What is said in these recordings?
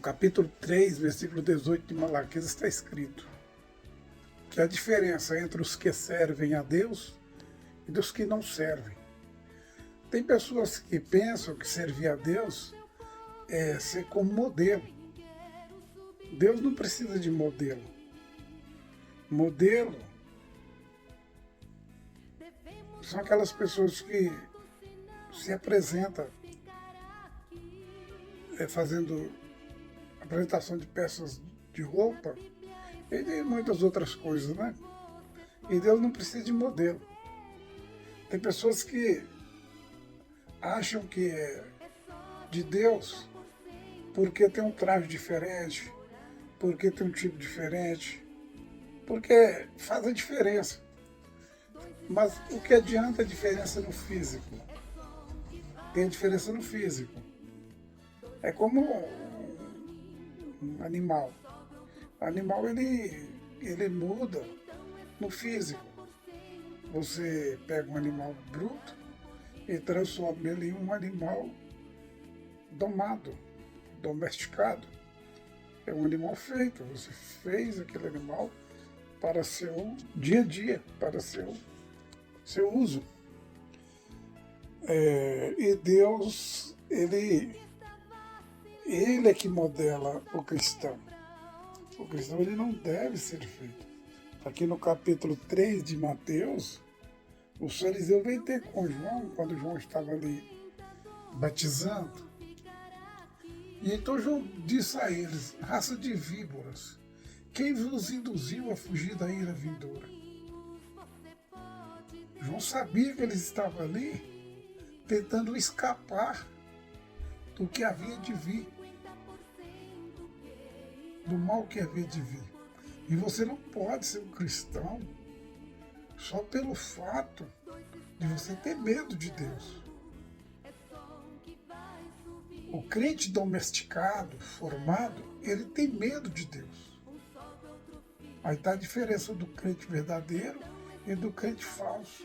capítulo 3, versículo 18 de Malaquias está escrito que a diferença entre os que servem a Deus e dos que não servem. Tem pessoas que pensam que servir a Deus é ser como modelo. Deus não precisa de modelo. Modelo são aquelas pessoas que se apresentam fazendo apresentação de peças de roupa e de muitas outras coisas, né? E Deus não precisa de modelo. Tem pessoas que acham que é de Deus porque tem um traje diferente, porque tem um tipo diferente, porque faz a diferença. Mas o que adianta a diferença no físico? Tem a diferença no físico. É como um animal. O animal ele muda no físico. Você pega um animal bruto e transforma ele em um animal domado, domesticado. É um animal feito. Você fez aquele animal para seu dia a dia, para seu uso. E Deus, ele é que modela o cristão. O cristão ele não deve ser feito. Aqui no capítulo 3 de Mateus, o fariseu veio ter com João, quando João estava ali batizando. E então João disse a eles: raça de víboras, quem vos induziu a fugir da ira vindoura? João sabia que eles estavam ali tentando escapar do que havia de vir, do mal que havia de vir. E você não pode ser um cristão só pelo fato de você ter medo de Deus. O crente domesticado, formado, ele tem medo de Deus. Aí está a diferença do crente verdadeiro e do crente falso.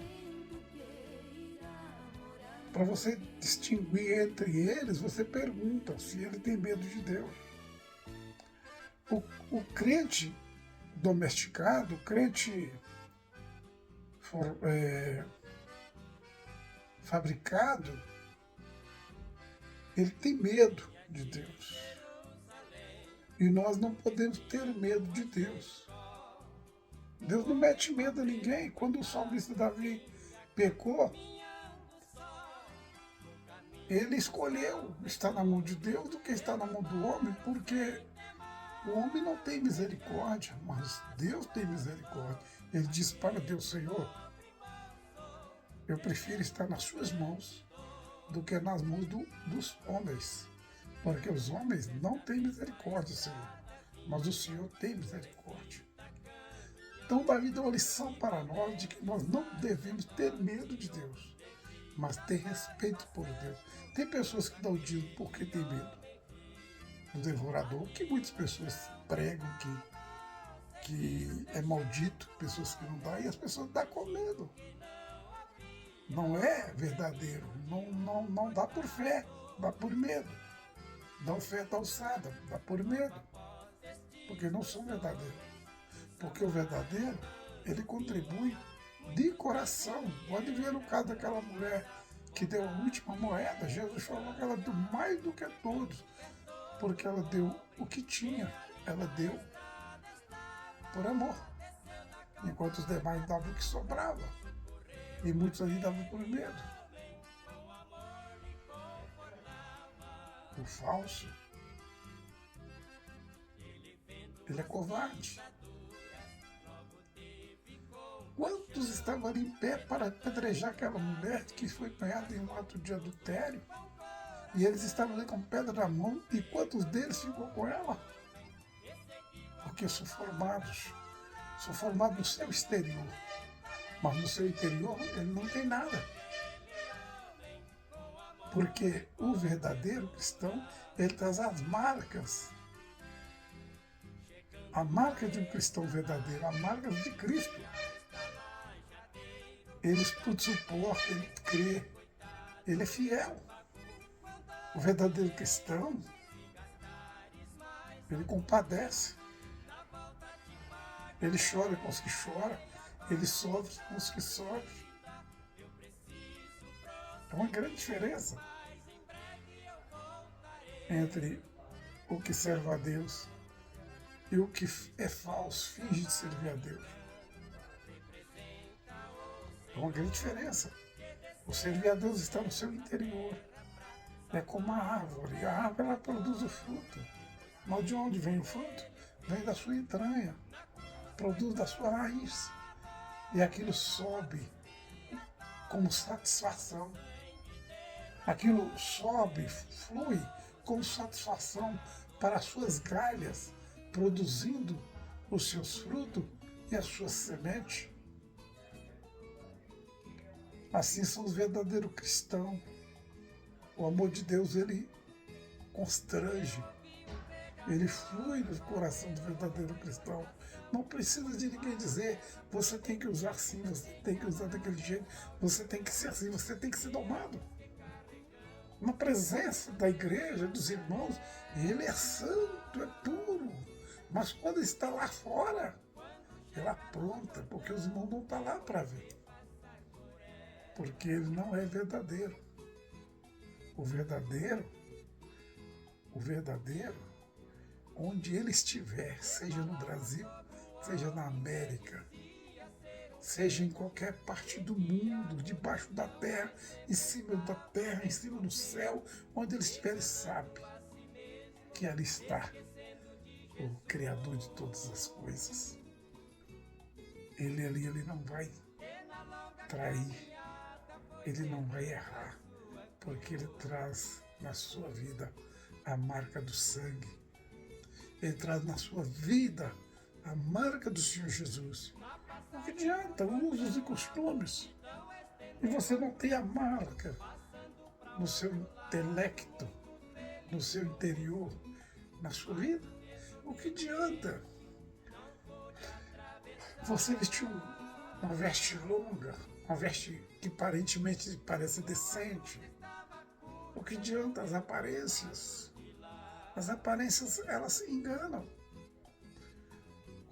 Para você distinguir entre eles, você pergunta se ele tem medo de Deus. O crente domesticado, o crente fabricado, ele tem medo de Deus. E nós não podemos ter medo de Deus. Deus não mete medo a ninguém. Quando o salmista Davi pecou, ele escolheu estar na mão de Deus do que estar na mão do homem, porque o homem não tem misericórdia, mas Deus tem misericórdia. Ele disse para Deus: Senhor, eu prefiro estar nas suas mãos do que nas mãos dos homens, porque os homens não têm misericórdia, Senhor, mas o Senhor tem misericórdia. Então Davi deu uma lição para nós de que nós não devemos ter medo de Deus, mas ter respeito por Deus. Tem pessoas que dão dízimo porque tem medo do devorador, que muitas pessoas pregam que é maldito, pessoas que não dão, e as pessoas dão com medo. Não é verdadeiro, não dá por fé, dá por medo. Dá oferta alçada, dá por medo, porque não são verdadeiros. Porque o verdadeiro, ele contribui de coração. Pode ver no caso daquela mulher que deu a última moeda. Jesus falou que ela deu mais do que todos, porque ela deu o que tinha, ela deu por amor, enquanto os demais davam o que sobrava, e muitos ali davam por medo. O falso, ele é covarde. Quantos estavam ali em pé para apedrejar aquela mulher que foi apanhada em um ato de adultério? E eles estavam ali com pedra na mão, e quantos deles ficou com ela? Porque são formados no seu exterior, mas no seu interior ele não tem nada. Porque o verdadeiro cristão, ele traz as marcas. A marca de um cristão verdadeiro, a marca de Cristo. Ele suporta, ele crê, ele é fiel. O verdadeiro cristão, Ele compadece. Ele chora com os que choram. Ele sofre com os que sofrem. É uma grande diferença entre o que serve a Deus e o que é falso, finge de servir a Deus. É uma grande diferença. O servir a Deus está no seu interior. É como a árvore. A árvore ela produz o fruto. Mas de onde vem o fruto? Vem da sua entranha. Produz da sua raiz. E aquilo sobe como satisfação. Aquilo sobe, flui com satisfação para as suas galhas, produzindo os seus frutos e as suas sementes. Assim são os verdadeiros cristãos. O amor de Deus, ele constrange, ele flui no coração do verdadeiro cristão. Não precisa de ninguém dizer, você tem que usar assim, você tem que usar daquele jeito, você tem que ser assim, você tem que ser domado. Na presença da igreja, dos irmãos, ele é santo, é puro. Mas quando está lá fora, ele apronta, porque os irmãos não estão lá para ver. Porque ele não é verdadeiro. O verdadeiro, onde ele estiver, seja no Brasil, seja na América, seja em qualquer parte do mundo, debaixo da terra, em cima da terra, em cima do céu, onde ele estiver, ele sabe que ali está o Criador de todas as coisas. Ele ali, ele não vai trair, ele não vai errar, porque ele traz na sua vida a marca do sangue. Ele traz na sua vida a marca do Senhor Jesus. O que adianta usos e costumes e você não tem a marca no seu intelecto, no seu interior, na sua vida? O que adianta você vestir uma veste longa, uma veste que aparentemente parece decente? O que adianta as aparências? As aparências, elas se enganam.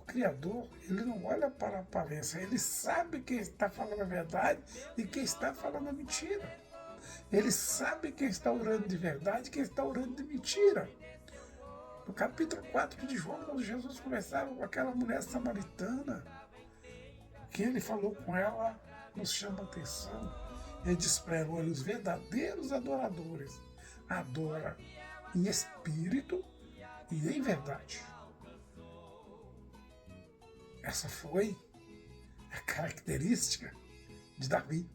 O Criador, ele não olha para a aparência, ele sabe quem está falando a verdade e quem está falando a mentira. Ele sabe quem está orando de verdade e quem está orando de mentira. No capítulo 4 de João, quando Jesus conversava com aquela mulher samaritana, que ele falou com ela, nos chama a atenção. Ele diz para ela, olha, os verdadeiros adoradores adoram em espírito e em verdade. Essa foi a característica de Davi.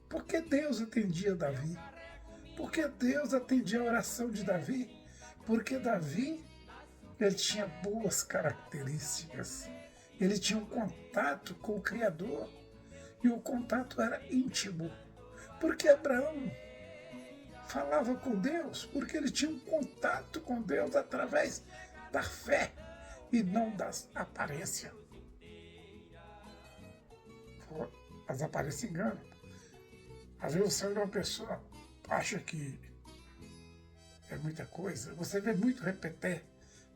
Por que Deus atendia Davi? Por que Deus atendia a oração de Davi? Porque Davi, ele tinha boas características. Ele tinha um contato com o Criador. E o contato era íntimo. Porque Abraão falava com Deus, porque ele tinha um contato com Deus através da fé e não das aparências. As aparências enganam. Às vezes você olha uma pessoa, acha que é muita coisa, você vê muito repetir,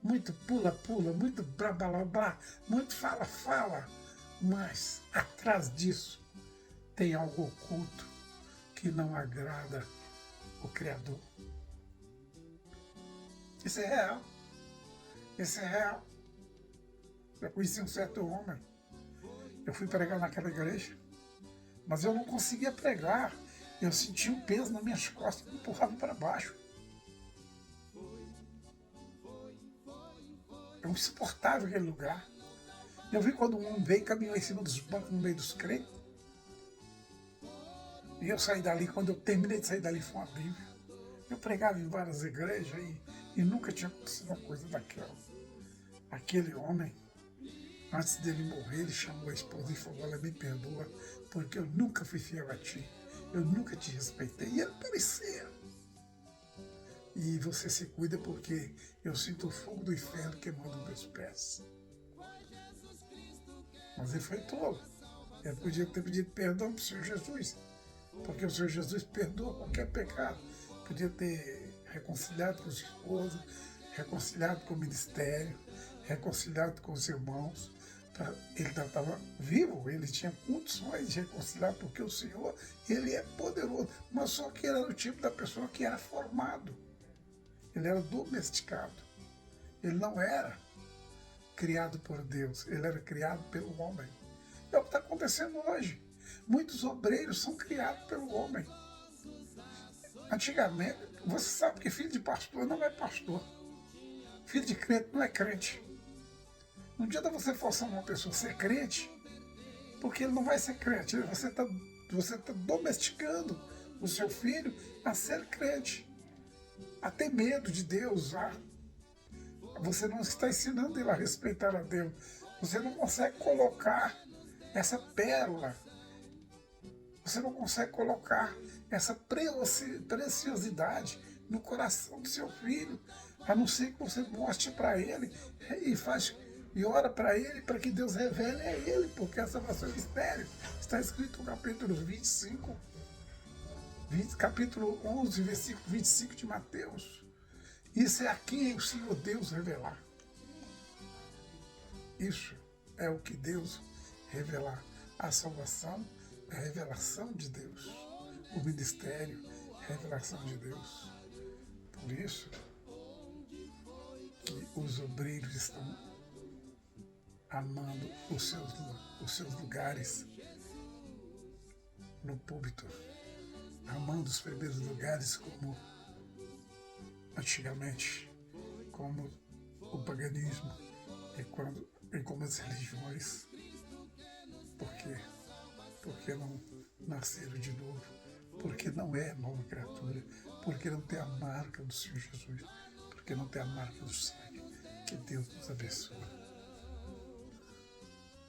muito pula-pula, muito blá-blá-blá, muito fala-fala, mas atrás disso tem algo oculto que não agrada o Criador. Isso é real. Isso é real. Eu conheci um certo homem. Eu fui pregar naquela igreja, mas eu não conseguia pregar. Eu sentia um peso nas minhas costas que me empurrava para baixo. É insuportável aquele lugar. Eu vi quando um homem veio e caminhou em cima dos bancos no meio dos crentes. E eu saí dali, quando eu terminei de sair dali, foi uma Bíblia. Eu pregava em várias igrejas e nunca tinha acontecido uma coisa daquela. Aquele homem, antes dele morrer, ele chamou a esposa e falou, olha, me perdoa, porque eu nunca fui fiel a ti. Eu nunca te respeitei. E ele parecia. E você se cuida porque eu sinto o fogo do inferno queimando meus pés. Mas ele foi tolo. Ele podia ter pedido perdão para o Senhor Jesus, porque o Senhor Jesus perdoa qualquer pecado. Podia ter reconciliado com a esposa, reconciliado com o ministério, reconciliado com os irmãos. Ele estava vivo, ele tinha condições de reconciliar, porque o Senhor, ele é poderoso, mas só que ele era o tipo da pessoa que era formado, ele era domesticado, ele não era criado por Deus, ele era criado pelo homem. É o que está acontecendo hoje. Muitos obreiros são criados pelo homem. Antigamente, você sabe que filho de pastor não é pastor, filho de crente não é crente. Não adianta você forçar uma pessoa a ser crente, porque ele não vai ser crente. Você tá domesticando o seu filho a ser crente, a ter medo de Deus. Você não está ensinando ele a respeitar a Deus. Você não consegue colocar essa pérola, você não consegue colocar essa preciosidade no coração do seu filho, a não ser que você mostre para ele e ora para ele, para que Deus revele a ele, porque a salvação é mistério. Está escrito no capítulo 25, capítulo 11, versículo 25 de Mateus. Isso é a quem o Senhor Deus revelar. Isso é o que Deus revelar. A salvação é a revelação de Deus. O ministério é a revelação de Deus. Por isso que os obreiros estão amando os seus lugares no púlpito, amando os primeiros lugares como antigamente, como o paganismo e como as religiões. Por quê? Porque não nasceram de novo, porque não é nova criatura, porque não tem a marca do Senhor Jesus, porque não tem a marca do sangue. Que Deus nos abençoe.